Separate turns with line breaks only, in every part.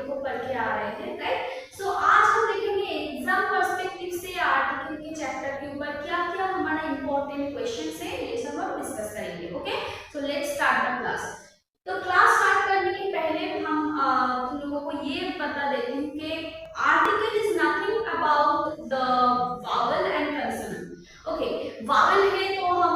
को पढ़ के आ रहे हैं, राइट। सो आज हम देखेंगे एग्जाम पर्सपेक्टिव से आर्टिकल के चैप्टर के ऊपर क्या क्या हमारा इंपॉर्टेंट क्वेश्चंस है, ये सब हम डिस्कस करेंगे। Okay, so let's start the class. तो क्लास स्टार्ट करने के पहले हम तुम लोगों को ये बता देते हैं कि article is nothing about the vowel and consonant. Okay, vowel है तो हम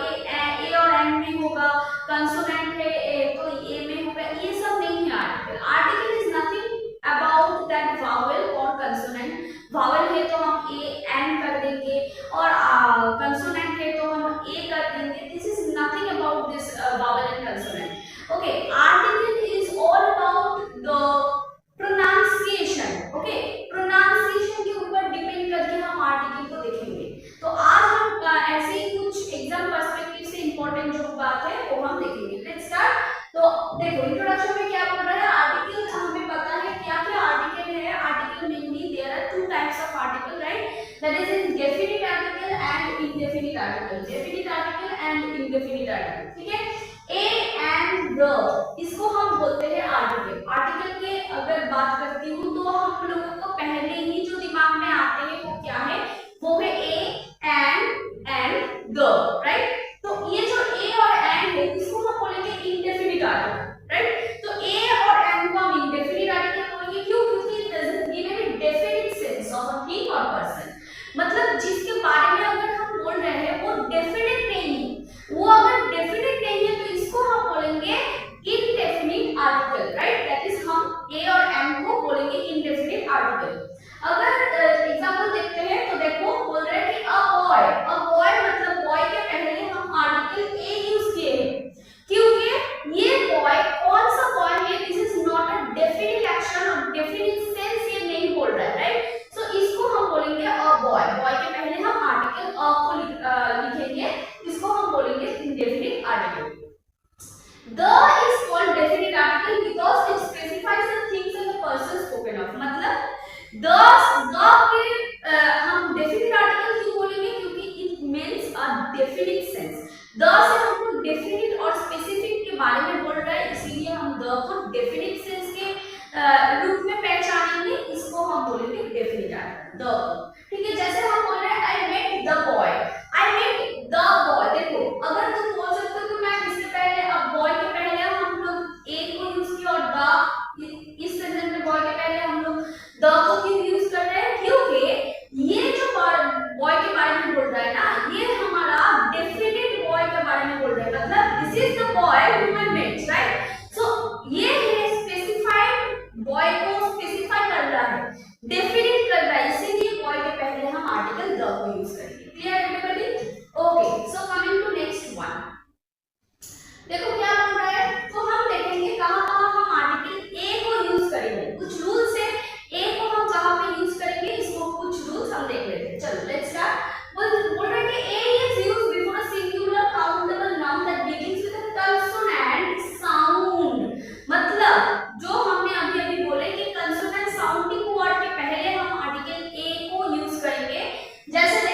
ए और एन में होगा, कंसोनेंट है तो ए में होगा, ये सब नहीं है article. Article is nothing about that vowel और कंसोनेंट। वावल है तो हम ए एन कर देंगे और कंसोनेंट है तो हम ए कर देंगे। This is nothing about this vowel and consonant. Okay, article is all about the pronunciation. Okay, pronunciation के ऊपर डिपेंड करके हम आर्टिकल को देखेंगे। तो आज हम ऐसे ही कुछ एग्जाम पर्सपेक्टिव से इंपॉर्टेंट जो बात है वो हम देखेंगे। Let's start. तो देखो इंट्रोडक्शन में क्या बोल रहा है, आर्टिकल हमें पता है क्या क्या आर्टिकल है। Article mainly there are two types of article, right, that is in definite article and indefinite article. Definite article and indefinite article, ठीक है। ए एंड द, इसको हम बोलते हैं आर्टिकल। आर्टिकल के अगर बात करती हूँ तो हम लोगों को पहले ही जो दिमाग में आते हैं वो क्या है, वो है ए एंड द, राइट। तो ये जो ए और एंड है इसको हम बोलेंगे इंडेफिनिट आर्टिकल, राइट। तो ए और एंड को हम इंडेफिनिट आर्टिकल बोलेंगे, क्यों? क्योंकि it doesn't give any definite sense of a thing और पर्सन। मतलब जिसके बारे में अगर हम बोल रहे हैं वो डेफिनिट नहीं है, वो अगर डेफिनिट नहीं है तो इसको हम बोलेंगे indefinite article, right. That is हम ए और एम को बोलेंगे इनडेफिनिट आर्टिकल। अगर एग्जांपल देखते हैं तो देखो बोल रहे हैं कि अ बॉय मतलब बॉय के पहले हम आर्टिकल ए यूज किए हैं, क्योंकि ये बॉय कौन सा बॉय है, this is not a definite action और डेफिनिट सेंस ये नहीं बोल रहा है, राइट। सो इसको हम बोलेंगे अ बॉय। बॉय के पहले हम आर्टिकल अ को लिखेंगे, इसको हम बोलेंगे indefinite article. The is called definite article because it specifies the things and the person spoken of. मतलब the के हम definite article क्यों बोलेंगे, क्योंकि it means a definite sense. The से हमको definite और specific के बारे में बोल रहा है, इसीलिए हम the को definite sense के रूप में पहचानेंगे, इसको हम बोलेंगे definite article. The, ठीक है। जैसे हम बोल रहे हैं I met the boy, I met the boy। देखो अगर तुम बोल सकते हो तो मैं इससे पहले अब बॉय के पहले हम लोग ए को यूज किया और द, इस सेंटेंस में बॉय के पहले हम लोग द को क्यों यूज कर रहे हैं, क्योंकि ये जो बॉय के बारे में बोल रहा है ना, ये हमारा डेफिनेट बॉय के बारे में बोल रहा है। मतलब this is the boy whom I met, right. So ये है स्पेसिफाइड, बॉय को स्पेसिफाई कर रहा है, डेफिनेट कर रहा है, इसीलिए बॉय के पहले हम आर्टिकल द को यूज करेंगे। Clear everybody? Okay, so coming to next one. देखो क्या बोल रहा है, तो हम देखेंगे कहां-कहां हम आर्टिकल ए को यूज करेंगे। कुछ रूल्स है, ए को हम कहां पे यूज करेंगे, इसको कुछ रूल्स हम देख लेते हैं। चलो लेट्स स्टार्ट। बोल रहे हैं कि A is used before a singular countable noun that begins with a consonant sound. मतलब जो हमने अभी बोले कि कंसोनेंट साउंडिंग वर्ड के पहले हम आर्टिकल ए को यूज करेंगे। जैसे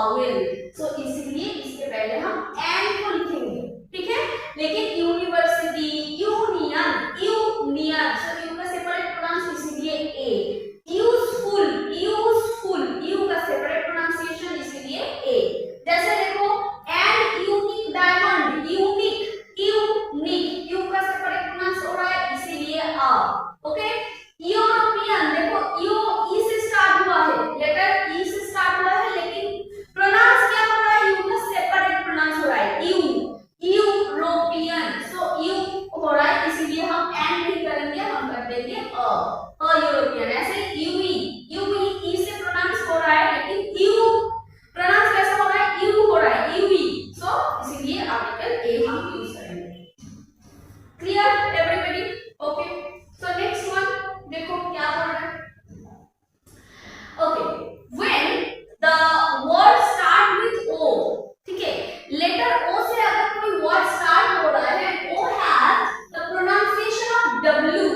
वावेल, सो इसलिए इसके पहले हम एन को लिखेंगे, ठीक है। लेकिन university, union, union, so U का सेपरेट प्रोनाउंस इसलिए ए। यूजफुल, यूजफुल, यू का सेपरेट प्रोनाउंसिएशन इसलिए ए। जैसे देखो an unique diamond, unique, unique, U का सेपरेट प्रोनाउंस हो रहा है इसीलिए आ, ओके। यूरोपियन, देखो यू ई से स्टार्ट हुआ है, लेटर ई से स्टार्ट हुआ है, लेकिन प्रोनाउंस क्या हो रहा है, यू का सेपरेट प्रोनाउंस हो रहा है, यू, यूरोपियन, सो यू हो रहा है इसीलिए हम एन नहीं करेंगे, हम कर देंगे अ यूरोपियन। ऐसे यूई, यूई ई से प्रोनाउंस हो रहा है, लेकिन यू प्रोनाउंस कैसा हो रहा है, यू हो रहा है, यूई, सो इसीलिए आर्टिकल ए हम यूज करेंगे। Clear everybody, okay. So next one देखो क्या बोल रहा है, okay. When the word start with O, ठीक है, लेटर ओ से अगर कोई वर्ड स्टार्ट हो रहा है, O has the pronunciation of W,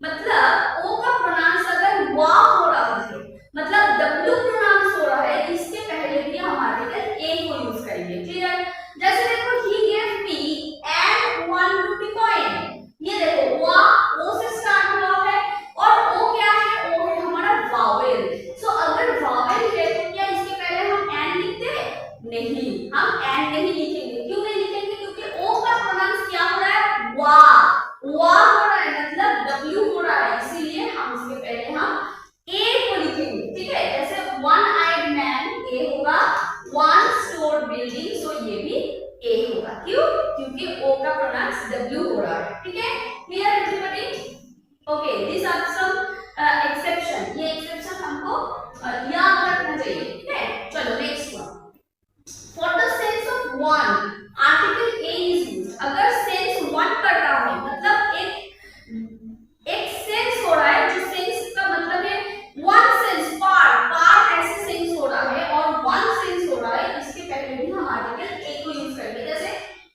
मतलब ओ का प्रोनाउंस अगर वा हो रहा है, मतलब डब्ल्यू प्रोनाउंस हो रहा है, इसके पहले भी हम आर्टिकल ए को यूज करेंगे। क्लियर। जैसे देखो he gave me and 1 rupee coin, ये देखो वा ओ से स्टार्ट हुआ है और ओ क्या है, ओ है हमारा वावेल, सो अगर वावेल है तो क्या इसके पहले हम एन लिखते हैं, नहीं, हम एन नहीं लिखेंगे। क्यों नहीं लिखेंगे, क्योंकि ओ का प्रोनाउंस क्या हो रहा है, वा, वा हो रहा है, मतलब डब्ल्यू हो रहा है, इसीलिए हम इसके पहले हम ए को लिखेंगे, ठीक है। जैसे वन आइड मैन ए होगा, वन स्टोर बिल्डिंग, सो ये भी ए होगा, क्यों, क्योंकि ओ का प्रोनाउंस डब्ल्यू हो रहा है, ठीक है। Clear everybody, okay. This are some exception, ये एक्सेप्शन हमको याद रखना चाहिए, ठीक है। चलो next one, for the sense of one article a is used, अगर सेंस वन कर रहा है, मतलब एक सेंस हो रहा है, जो सेंस का मतलब है वन सेंस, पार्ट ऐसे सेंस हो रहा है और वन सेंस हो रहा है, इसके पहले भी हम आर्टिकल ए को यूज करेंगे। जैसे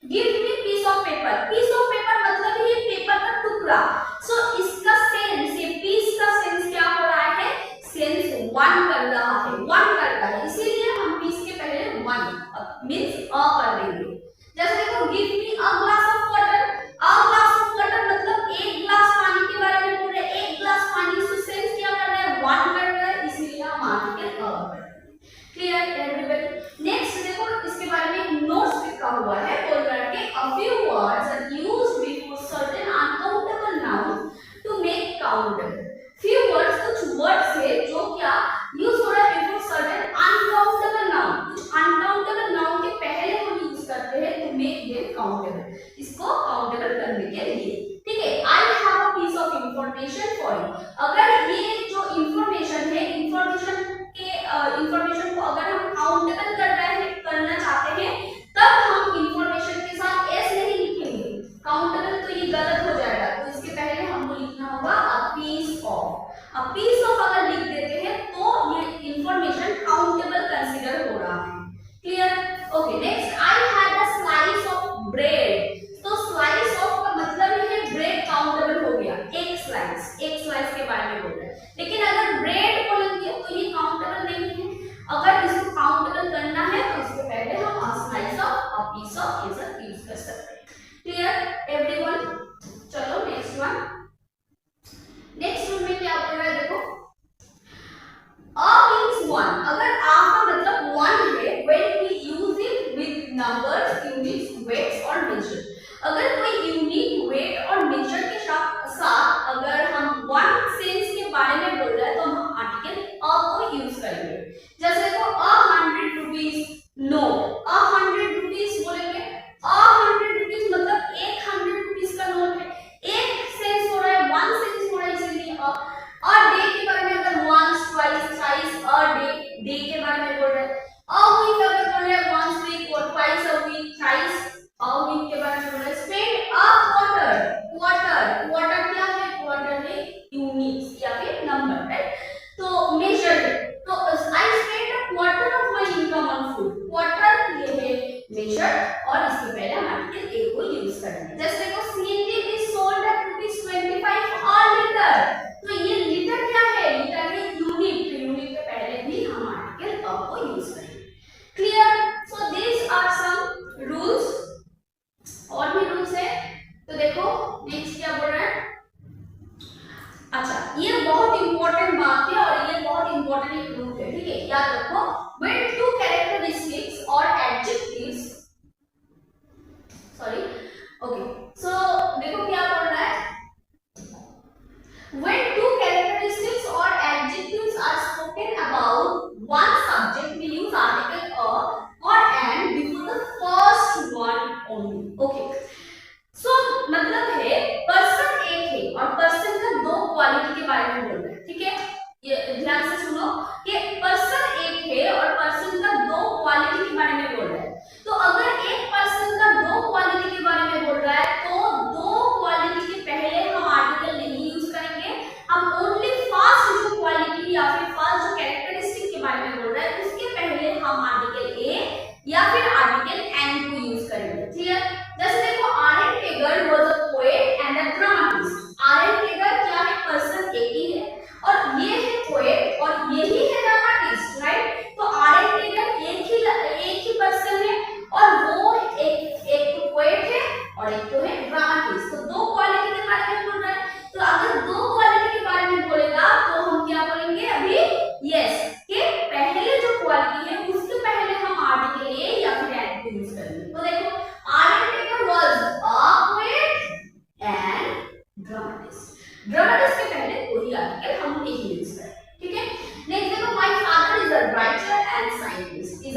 give me piece of paper, piece of paper मतलब ये पेपर का टुकड़ा, सो इसका सेंस, ये पीस का सेंस क्या हो रहा है, सेंस वन कर रहा है, वन कर रहा है, इसीलिए हम पीस के पहले वन मींस अ कर देंगे। जैसे देखो give me a glass of water, a glass of water मतलब एक ग्लास पानी के बारे में बोल रहे हैं, एक ग्लास पानी से सेंस क्या कर रहा है, वन कर रहा है, इसीलिए हम आर्टिकल अ कर रहे हैं। Clear everybody. नेक्स्ट देखो इसके बारे में एक नोट्स लिखा हुआ है, बोल रहा है कि a few words are used before certain uncountable nouns to make countable। few words कुछ वर्ड्स है जो क्या यूज हो रहा है बिफोर सर्टेन अनकाउंटेबल नाउन, कुछ अनकाउंटेबल नाउन के पहले हम यूज करते हैं टू मेक देम काउंटेबल, इसको काउंटेबल करने के लिए, ठीक है। I have a piece of information for you, अगर ये जो इंफॉर्मेशन है, इंफॉर्मेशन को अगर हम काउंटेबल करना चाहते हैं, तब हम इंफॉर्मेशन के साथ एस नहीं लिखेंगे, काउंटेबल तो ये गलत हो जाएगा, तो इसके पहले हमको लिखना होगा a piece of. A piece of अगर लिख देते हैं तो ये इंफॉर्मेशन काउंटेबल कंसीडर हो रहा है। Clear, okay. Next I had a slice of bread, तो स्लाइस ऑफ का मतलब है ब्रेड काउंटेबल हो गया, एक स्लाइस के बारे में बोल रहे हैं, लेकिन अगर ब्रेड बोलेंगे तो ये काउंटेबल नहीं है, अगर इसको काउंटेबल करना है तो इसके पहले हम a slice of, a piece of ये सब यूज कर सकते हैं। क्लियर एवरीवन, चलो नेक्स्ट वन। नेक्स्ट वन में क्या बोल रहा है, देखो a means one, अगर a का मतलब one है, when we use it with numbers, units, weights और measure, अगर कोई यूनिट, वेट और मेजर के साथ अगर हम वन सेंस के बारे में बोल रहे हैं तो हम आर्टिकल अ को यूज करेंगे। जैसे देखो 100 रुपीस नोट, 100 रुपीस बोलेंगे, 100 रुपीस मतलब 100 रुपीस का नोट है, एक सेंस हो रहा है, वन सेंस हो रहा है, इसलिए अ डे के बारे में अगर once, twice, thrice, a day के बारे में बोल रहे हैं, अ वीक अगर बोल रहे हैं वंस वीक और twice a week, thrice a week के बारे में बोल रहे हैं। स्पेंड अ क्वार्टर, क्वार्टर क्या है, क्वार्टर है यूनिट्स या फिर नंबर, राइट। तो मेजर है, तो I spend a quarter of my income on food, quarter ये है मेजर और इसके पहले हम आर्टिकल ए को यूज करेंगे। जैसे देखो CNG is sold at ₹25 a litre, तो ये लीटर क्या है, लीटर है यूनिट, तो यूनिट के पहले भी हम आर्टिकल अ को यूज करेंगे।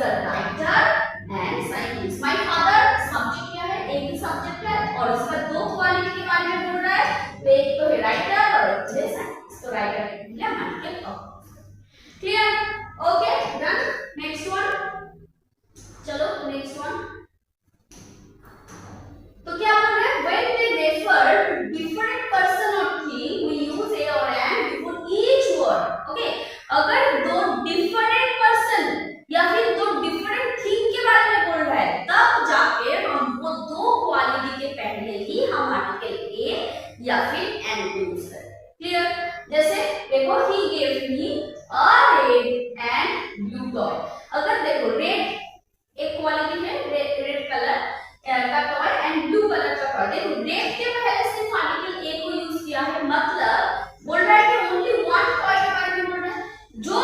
A writer and scientist. My father subject क्या है, एक ही सब्जेक्ट है और इसमें दो क्वालिटी के बारे में बोल रहा है, तो एक तो है राइटर और एक है साइंटिस्ट। तो राइटर के लिए market clear, okay done. Next one, चलो नेक्स्ट वन। तो क्या बोल रहे हैं, when they refer to different person or thing we use a or an before each word। Okay, अगर दो डिफरेंट पर्सन या फिर दो डिफरेंट थिंग के बारे में बोल रहा है तब जाके हमको दो क्वालिटी के पहले ही हम आर्टिकल ए या फिर एन को यूज करें। क्लियर, जैसे देखो he gave me a red and blue toy। अगर देखो रेड एक क्वालिटी है, रेड कलर का टॉय एंड ब्लू कलर का टॉय। देखो रेड के पहले सिर्फ आर्टिकल ए को यूज किया है, मतलब बोल रहा है कि ओनली वन टॉय के बारे में बोल रहा है। जो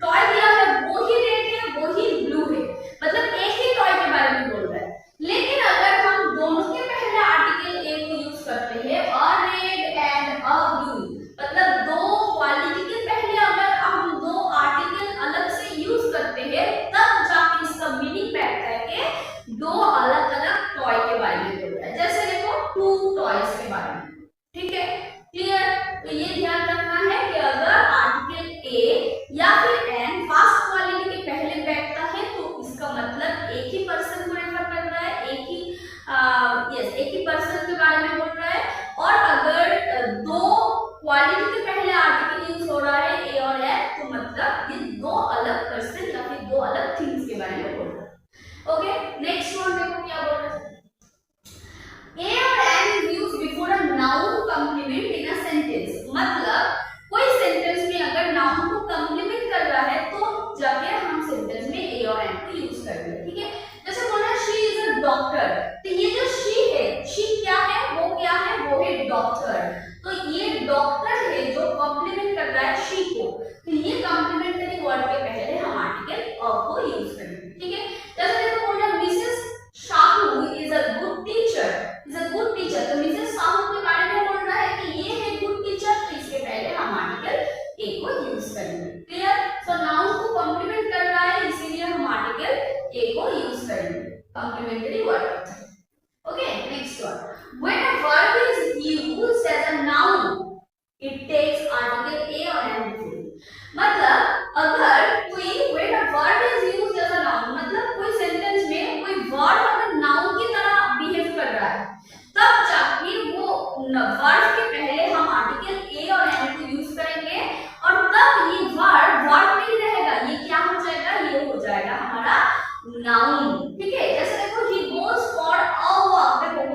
टॉय दिया है वो ही रेड है वो ही ब्लू है, मतलब एक ही टॉय के बारे में बोल रहा है। लेकिन अगर हम दोनों के पहले आर्टिकल ए को यूज करते हैं और रेड एंड अ ब्लू, मतलब दो क्वालिटी के पहले अगर हम दो आर्टिकल अलग से यूज करते हैं तब जाके इसका मीनिंग बैठता है कि दो अलग अलग टॉय के बारे में बोल रहा है। जैसे देखो टू टॉयज के बारे में, ठीक है क्लियर। तो ये ध्यान रखना है कि अगर आर्टिकल ए या फिर एन फर्स्ट क्वालिटी के पहले बैठता है तो इसका मतलब एक ही पर्सन को रेफर कर रहा है, एक ही पर्सन के बारे में बोल रहा है। और अगर दो क्वालिटी के पहले आर्टिकल यूज हो रहा है ए और एन तो मतलब ये दो अलग पर्सन या फिर दो अलग थिंग्स के बारे में बोल रहा है। ओके, नेक्स्ट वन देखो क्या बोल रहा है। A और an is used before a noun complement in a sentence। मतलब कोई सेंटेंस में अगर नाउन को कंप्लीमेंट कर रहा है तो जाके हम सेंटेंस में a और an को यूज कर रहे हैं, ठीक है। जैसे बोलना she is a doctor, तो ये जो she है, she क्या है, वो क्या है, वो है डॉक्टर। तो ये डॉक्टर है जो कंप्लीमेंट कर रहा है she को, तो ये कंप्लीमेंटरी वर्ड के पहले हम आर्टिकल a को यूज करेंगे, ठीक है। जैसे देखो बोलना Mrs Shahu is a good teacher, is a good teacher. तो मिसेस शाहू के बारे में बोल रहा है कि ये है गुड टीचर, तो इसके पहले हम आर्टिकल ए को यूज करेंगे। क्लियर, सो नाउन को कंप्लीमेंट कर रहा है इसीलिए हम आर्टिकल ए को यूज करेंगे, complementary word. Okay, next one. When a verb is used as a noun it takes article a और एन बिफोर। मतलब अगर कोई when a verb is used as a noun, मतलब कोई सेंटेंस में कोई वर्ड अगर नाउन की तरह बिहेव कर रहा है तब जाके वो वर्ड के पहले हम आर्टिकल ए और एन को यूज करेंगे और तब ये वर्ड नहीं रहेगा, ये क्या हो जाएगा, ये हो जाएगा हमारा नाउन, ठीक है। जैसे देखो he goes for a walk, देखो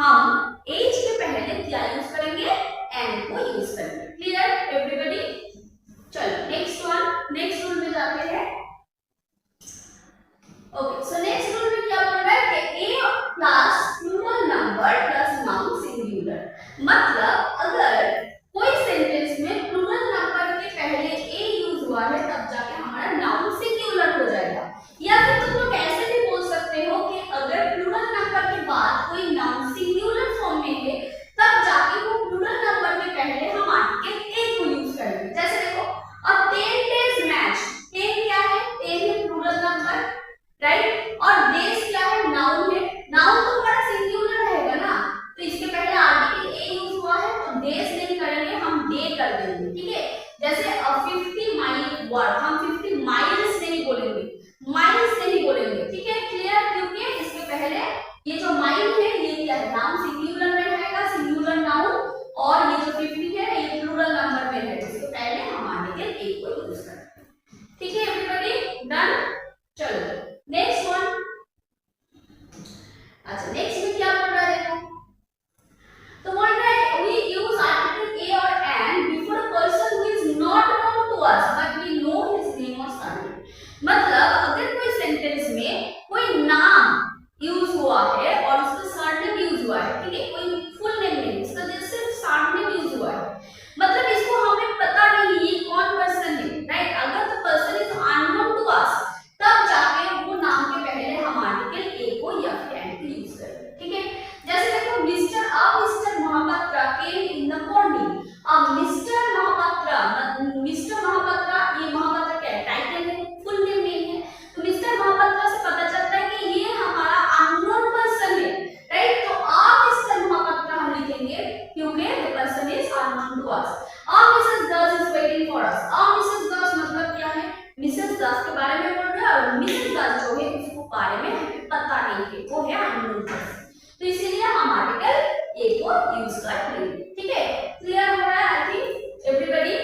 हम एज के पहले क्या यूज करेंगे, एंड को यूज करेंगे। Clear everybody? चलो नेक्स्ट रूल में जाते हैं। ओके, सो नेक्स्ट रूल में क्या बोल रहा है कि a plus plural number plus noun singular. मतलब अगर कोई सेंटेंस में प्लूरल नंबर के पहले ए यूज हुआ है तब जाके हमारा नाउन सिंगुलर हो जाएगा। या फिर तुम लोग ऐसे भी बोल सकते हो कि अगर प्लूरल नंबर के बाद कोई नाउन सिंगुलर फॉर्म में है तब जाके वो प्लूरल नंबर के पहले हम आर्टिकल ए को यूज करेंगे। जैसे देखो, अ 10 days मैच, 10 क्या है, 10 है प्लूरल नंबर, राइट, और डेज क्या है, नाउन है। नाउन तो हमारा सिंगुलर रहेगा ना, तो इसके पहले आर्टिकल ए यूज हुआ है तो डेज नहीं करेंगे, हम डे कर देंगे। ठीक है, जैसे 50 माइल वर्ड, हम 50 माइल्स नहीं बोलेंगे, माइल्स नहीं बोलेंगे। ठीक है, क्लियर? क्योंकि इसके पहले ये जो माइल है ये क्या है, नाउन सिंगुलर में रहेगा, सिंगुलर नाउन, और ये जो 50 है ये प्लूरल नंबर में है, इसके पहले हम आर्टिकल ए को यूज करेंगे। ठीक है एवरीबॉडी, डन? चलो नेक्स्ट वन। अच्छा, नेक्स्ट में क्या बोल रहा है देखो, तो बोल रहा है वी यूज आर्टिकल ए और an before a person who is not known to us but we know his name और सरनेम। मतलब अगर कोई सेंटेंस में कोई नाम यूज हुआ है और उसका सरनेम यूज हुआ है, ठीक है, कोई फुल नेम नहीं, इसका सिर्फ सरनेम यूज हुआ है, मतलब इसको हमें पता नहीं ये कौन पर्सन है, राइट। अगर the person is unknown to us तब जाके वो नाम के पहले हम आर्टिकल ए को या फिर एन को यूज करेंगे। ठीक है, जैसे देखो mister Mahapatra came in the morning. अब मिस्टर महापात्रा, ये महापात्रा क्या है, टाइटल है, फुल नेम नहीं है, तो मिस्टर महापात्रा से पता चलता है कि ये हमारा अननोन पर्सन है, राइट। तो आप मिस्टर महापात्रा हम लिखेंगे क्योंकि the person is unknown to us. Mrs Das is waiting for us. Mrs Das मतलब क्या है, मिसेस दास के बारे में बोल रहा है, और मिसेस दास जो है उसको बारे में हमें पता नहीं है, वो है अननोन पर्सन, तो इसीलिए हम आर्टिकल ए को यूज कर लेंगे। ठीक है, क्लियर हो रहा है I think everybody?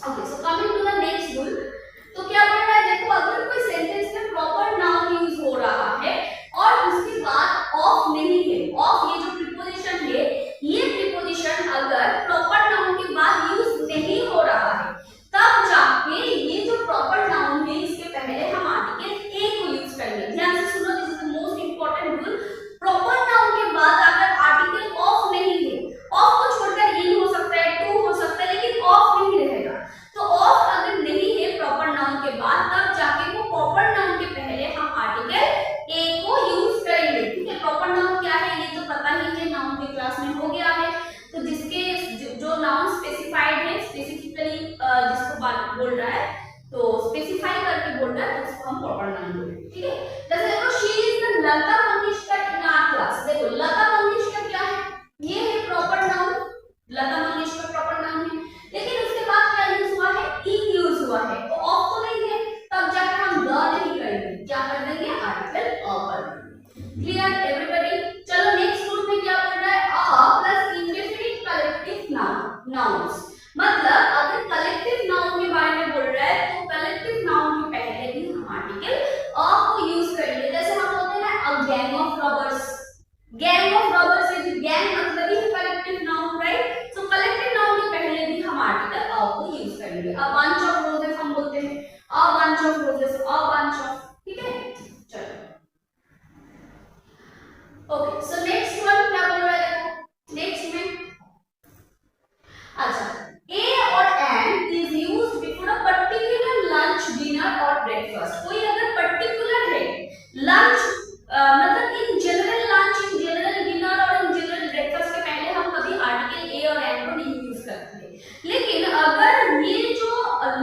Okay, so coming to the next rule. तो क्या बोल रहा है देखो, अगर कोई सेंटेंस में प्रॉपर नाउन यूज हो रहा है और उसके बाद ऑफ नहीं है, ऑफ ये जो प्रीपोजिशन है, ये प्रीपोजिशन अगर प्रॉपर नाउन के बाद यूज नहीं हो रहा है तब जाके ये जो प्रॉपर नाउन है इसके पहले हम आर्टिकल ए को यूज करेंगे। ध्यान से सुनो, this is the most important rule. Proper noun के बाद अगर आर्टिकल ऑफ नहीं है, ऑफ को छोड़कर इन हो सकता है, टू हो सकता है, लेकिन ऑफ नहीं रहेगा, तो ऑफ अगर नहीं है प्रॉपर नाउन के बाद तब जाके वो प्रॉपर नाउन के पहले हम आर्टिकल ए को यूज करेंगे। ठीक है, प्रॉपर नाउन क्या है ये तो पता ही है, नाउन की क्लास में हो गया है, तो जिसके जो नाउन स्पेसिफाइड है, स्पेसिफिकली जिसको बात बोल रहा है, तो स्पेसिफाई करके बोल रहा है तो उसको हम प्रॉपर नाउन बोलेंगे। ठीक है, जैसे देखो she is the Lata Mangeshkar in our class. देखो लता मंगेशकर क्या है, ये है proper noun, Lata Mangeshkar proper noun है, लेकिन उसके बाद क्या यूज हुआ है, इन यूज हुआ है, तो ऑफ तो नहीं है, तब जाकर हम द नहीं करेंगे, क्या कर देंगे, आर्टिकल अ कर देंगे। Clear everybody? चलो नेक्स्ट रूल में क्या बोल रहा है, अ प्लस इंडेफिनिट कलेक्टिव नाउन्स। मतलब अगर कलेक्टिव नाउन के बारे में बोल रहा है तो कलेक्टिव नाउन के पहले भी हम आर्टिकल अ को यूज करेंगे। जैसे हम बोलते हैं ना, a gang of robbers, gang of robbers है, गैंग मतलब ही कलेक्टिव नाउन, राइट। सो कलेक्टिव नाउन के पहले भी हम आर्टिकल अ को यूज करेंगे। अ बंच ऑफ रोजेस हम बोलते हैं, a bunch of roses, a bunch of. ठीक है, चलो ओके, सो नेक्स्ट वन क्या बोल रहा है देखो, नेक्स्ट में अच्छा, ए और an is used before a particular lunch, dinner और ब्रेकफास्ट। कोई अगर पर्टिकुलर है लंच, मतलब in general lunch, in general dinner और इन जनरल ब्रेकफास्ट के पहले हम कभी आर्टिकल ए और एन को नहीं यूज करते। लेकिन अगर ये जो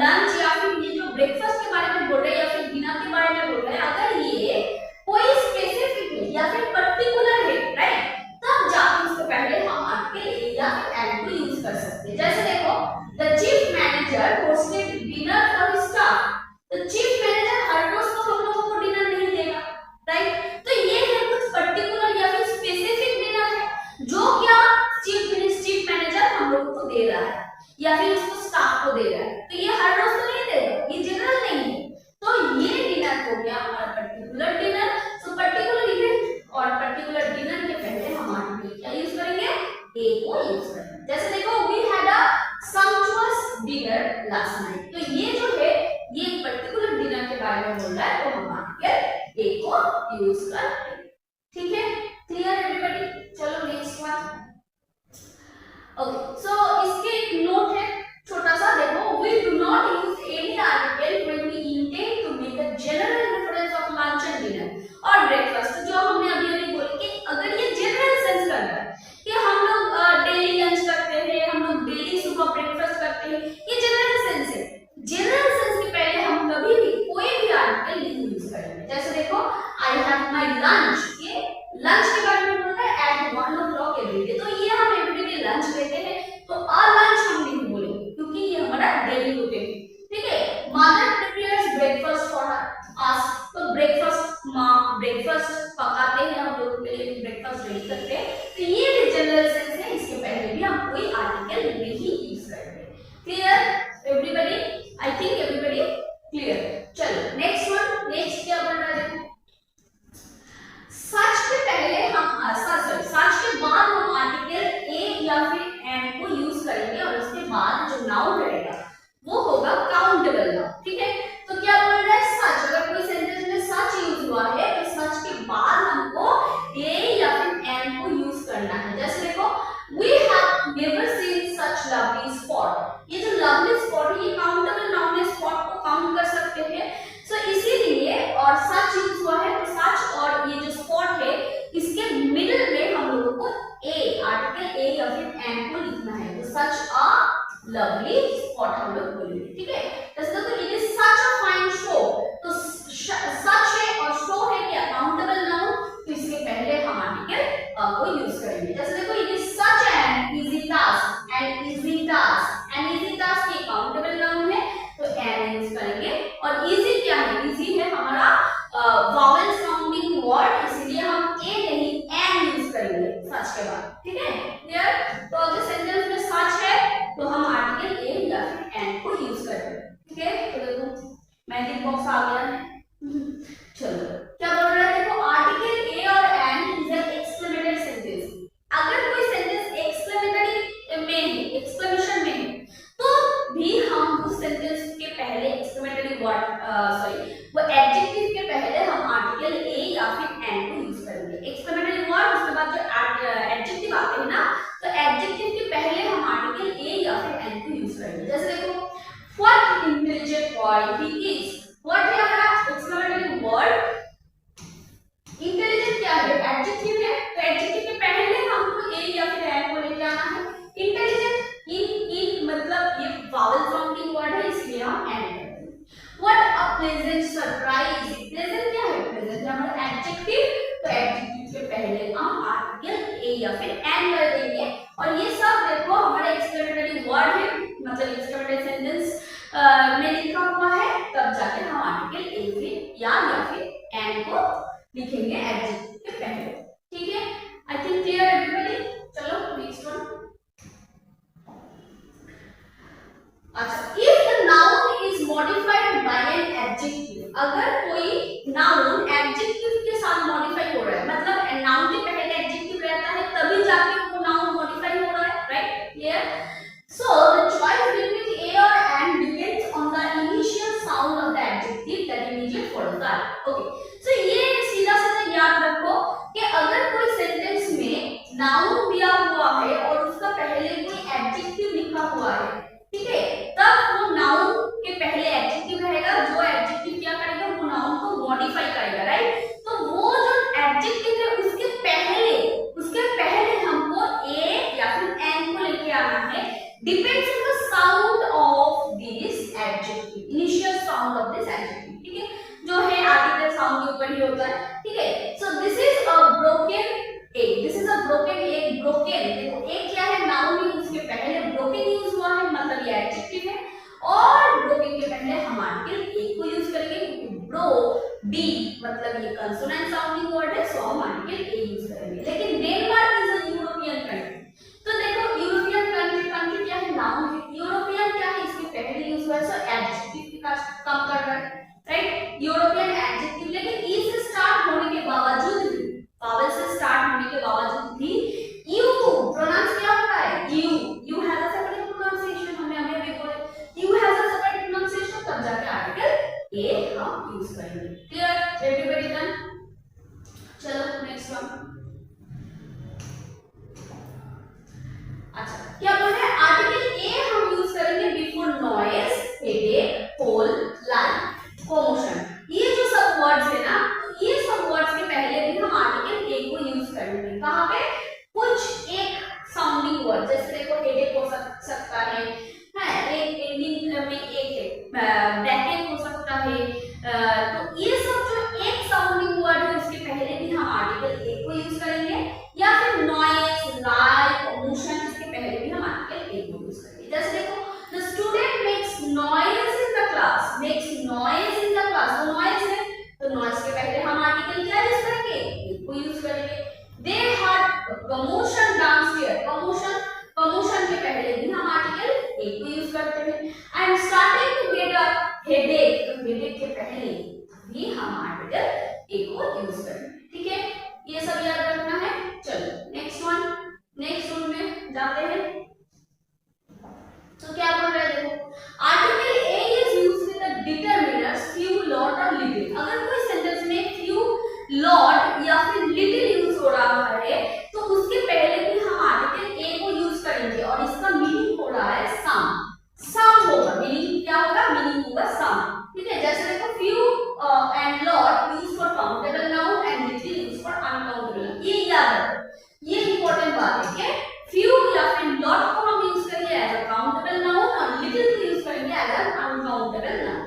लंच या फिर ये जो ब्रेकफास्ट के बारे में बोल रहे हैं या फिर डिनर के बारे में बोल रहे हैं, अगर ये कोई स्पेसिफिक है या फिर पर्टिकुलर है, राइट, तब जाके उसके पहले हम आर्टिकल ए या फिर एन को यूज कर सकते हैं। जैसे देखो, the chief manager hosted dinner for his staff. तो चीफ मैनेजर हर रोज तो हम लोगों को डिनर नहीं देगा, राइट। तो ये है कुछ पर्टिकुलर या फिर स्पेसिफिक डिनर है जो क्या चीफ मैनेजर हम लोगों को दे रहा है या फिर उसको स्टाफ को दे रहा है, तो ये हर रोज तो नहीं देगा, ये जनरल नहीं है, तो ये डिनर हो गया हमारा particular dinner. So particular event और पर्टिकुलर डिनर के पहले ओके, सो इसके एक नोट है छोटा सा, देखो, we do not use any article when we intend to make a general reference of lunch and dinner और ब्रेकफास्ट। जो हमने अभी अभी बोले कि अगर ये जनरल सेंस कर रहा है कि हम लोग डेली लंच करते हैं, हम लोग डेली सुबह ब्रेकफास्ट करते हैं, ये जनरल सेंस है। जनरल सेंस के पहले हम कभी भी कोई भी आर्टिकल नहीं यूज करेंगे। जैसे देखो, आई हैव माय लंच, ये लंच के बारे में बोलता है एट 1 o'clock एवरीडे, तो ये हम एवरीडे लंच लेते हैं, तो अ लंच हम नहीं बोलेंगे क्योंकि ये हमारा डेली रूटीन है, ठीक है। Mother prepares breakfast for us, तो ब्रेकफास्ट, माँ ब्रेकफास्ट पकाते हैं, हम लोग के लिए ब्रेकफास्ट रेडी करते हैं, तो ये भी जनरल सेंस है, इसके पहले भी हम कोई आर्टिकल नहीं यूज करेंगे। Clear everybody? आई थिंक एवरीबॉडी क्लियर। चलो नेक्स्ट वन, नेक्स्ट क्या बोल रहा है, देखो, सच के पहले हम सच के बाद हम आर्टिकल ए या फिर एंड को यूज करेंगे और उसके बाद जो नाउन रहेगा वो होगा काउंटेबल नाउन, ठीक है। तो क्या बोल रहा है, सच, अगर कोई सेंटेंस में सच यूज हुआ है तो सच के बाद हमको ए या फिर एंड को यूज करना है। जैसे देखो, we have never seen such lovely spot, ये जो लवली स्पॉट है ये काउंटेबल नाउन है, स्पॉट को काउंट कर सकते हैं, सो इसीलिए, और सच यूज हुआ है तो सच और ये जो स्पॉट है इसके मिडिल में हम लोगों को ए, आर्टिकल ए या फिर एंड को लिखना है, तो सच अ लवली स्पॉट हम लोग बोलेंगे, ठीक है। जैसे देखो, it is such a fine show, तो सच है और शो है क्या, काउंटेबल नाउन, तो इसके पहले हम आर्टिकल अ को यूज करेंगे। जैसे देखो, it is such an easy task, an easy task, an easy task ये काउंटेबल नाउन है, तो एन यूज करेंगे। और इजी क्या है, इजी है हमारा वावेल साउंडिंग वर्ड, इसलिए हम ए नहीं एन यूज करेंगे सच के बाद, ठीक है। क्लियर? तो अगर सेंटेंस में सच है तो हम आर्टिकल ए या फिर एन को यूज करेंगे, ठीक है। तो देखो मैजिक बॉक्स आ गया है, चलो क्या बोल रहा है, देखो, आर्टिकल ए और an is an exclamatory sentence. अगर कोई सेंटेंस एक्सक्लेमेटरी में है, एक्सक्लेमेशन में है, तो भी हम उस सेंटेंस के पहले एक्सक्लेमेटरी वर्ड वो एडजेक्टिव के पहले हम आर्टिकल ए या फिर एन को यूज करेंगे। एक्सक्लेमेटरी वर्ड उसके बाद जो एडजेक्टिव आते हैं ना, तो एडजेक्टिव के पहले हम आर्टिकल ए या फिर एन को यूज करेंगे। जैसे देखो, what intelligent boy he is, what है हमारा एक्सक्लेमेटरी वर्ड, इंटेलिजेंट क्या है, एडजेक्टिव है, तो एडजेक्टिव के पहले हमको ए या फिर एन को लेके आना है। इंटेलिजेंट, इन मतलब ये वावल साउंडिंग वर्ड है, इसलिए हम एन करेंगे। What a pleasant surprise, pleasant क्या है, प्लेजेंट है हमारा एडजेक्टिव, तो एडजेक्टिव के पहले हम आर्टिकल ए या फिर एन कर देंगे। और ये सब देखो हमारे एक्सक्लेमेटरी वर्ड है, मतलब एक्सक्लेमेटरी सेंटेंस में लिखा हुआ है, तब जाके हम आर्टिकल ए फिर या फिर एन को लिखेंगे एडजेक्टिव के पहले, ठीक है। I think clear everybody. चलो नेक्स्ट वन। अच्छा, if the noun is modified by an adjective, अगर कोई noun adjective के साथ modify हो रहा है, मतलब noun के पहले adjective रहता है तभी जाके वो noun modify हो रहा है, right? Clear? So the choice between a or an depends on the initial sound of the adjective that immediately follows that. Okay. So ये सीधा सीधा याद रखो कि अगर कोई सेंटेंस में noun दिया हुआ है और उसका पहले कोई adjective लिखा हुआ है, ठीक है, तब वो नाउन के पहले एडजेक्टिव रहेगा, जो एडजेक्टिव क्या करेगा, वो नाउन को मॉडिफाई करेगा, राइट। तो वो जो एडजेक्टिव है उसके पहले हमको ए या फिर एन को लेके आना है, depends on the sound of this adjective, initial sound of this adjective, ठीक है, जो है आर्टिकल साउंड के ऊपर ही होता है, ठीक है। So this is a broken A, this is a broken A, broken, देखो ए क्या है, नाउन है, उसके पहले ब्रोकन यूज हुआ है, मतलब ये एडजेक्टिव है, और ब्रोकन के पहले हम आर्टिकल ए को यूज करेंगे क्योंकि ब्रो बी मतलब ये कंसोनेंट साउंडिंग वर्ड है, सो हम आर्टिकल ए यूज करेंगे। लेकिन Denmark is a European country, तो देखो यूरोपियन कंट्री क्या है, नाउन कमोशन डाउनस्टेयर, कमोशन के पहले भी हम आर्टिकल ए को यूज करते हैं। I am starting to get a headache, तो हेडेक के पहले भी हम आर्टिकल ए को यूज करते हैं। ठीक है, ये सब याद रखना है। चलो नेक्स्ट रूल में जाते हैं। तो क्या बोल रहे हैं, देखो article a is used with the determiners few, lot और लिटिल। अगर कोई सेंटेंस में फ्यू, लॉट या फिर लिटिल यूज हो रहा है तो उसके पहले भी हम आर्टिकल ए को यूज करेंगे और इसका मीनिंग हो रहा है सम। सम होगा, मीनिंग क्या होगा, मीनिंग होगा सम। ठीक है, जैसे देखो few and lot use for countable noun and little use for uncountable noun. ये याद रखो, ये इंपॉर्टेंट बात है कि फ्यू या फिर लॉट को हम यूज करेंगे एज अ काउंटेबल नाउन और लिटिल को यूज करेंगे एज अ अनकाउंटेबल नाउन।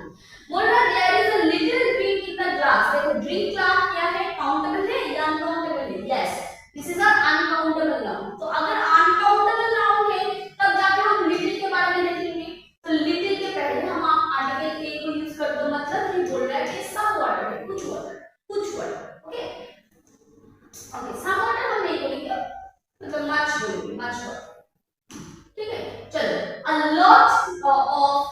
बोल रहा है there is a little drink in the glass. देखो ड्रिंक ग्लास क्या है, काउंटेबल है या अनकाउंटेबल है? Yes, this is a uncountable noun. तो अगर अनकाउंटेबल नाउन है तब जाके हम लिटिल के बारे में देखेंगे। तो लिटिल के पहले हम आर्टिकल ए को यूज कर दो, मतलब ये बोल रहा है कि सम वाटर है, कुछ वाटर। ओके ओके, सम वाटर हम नहीं बोलेंगे, मतलब मच बोलेंगे, मच वाटर। ठीक है, चलो अ लॉट ऑफ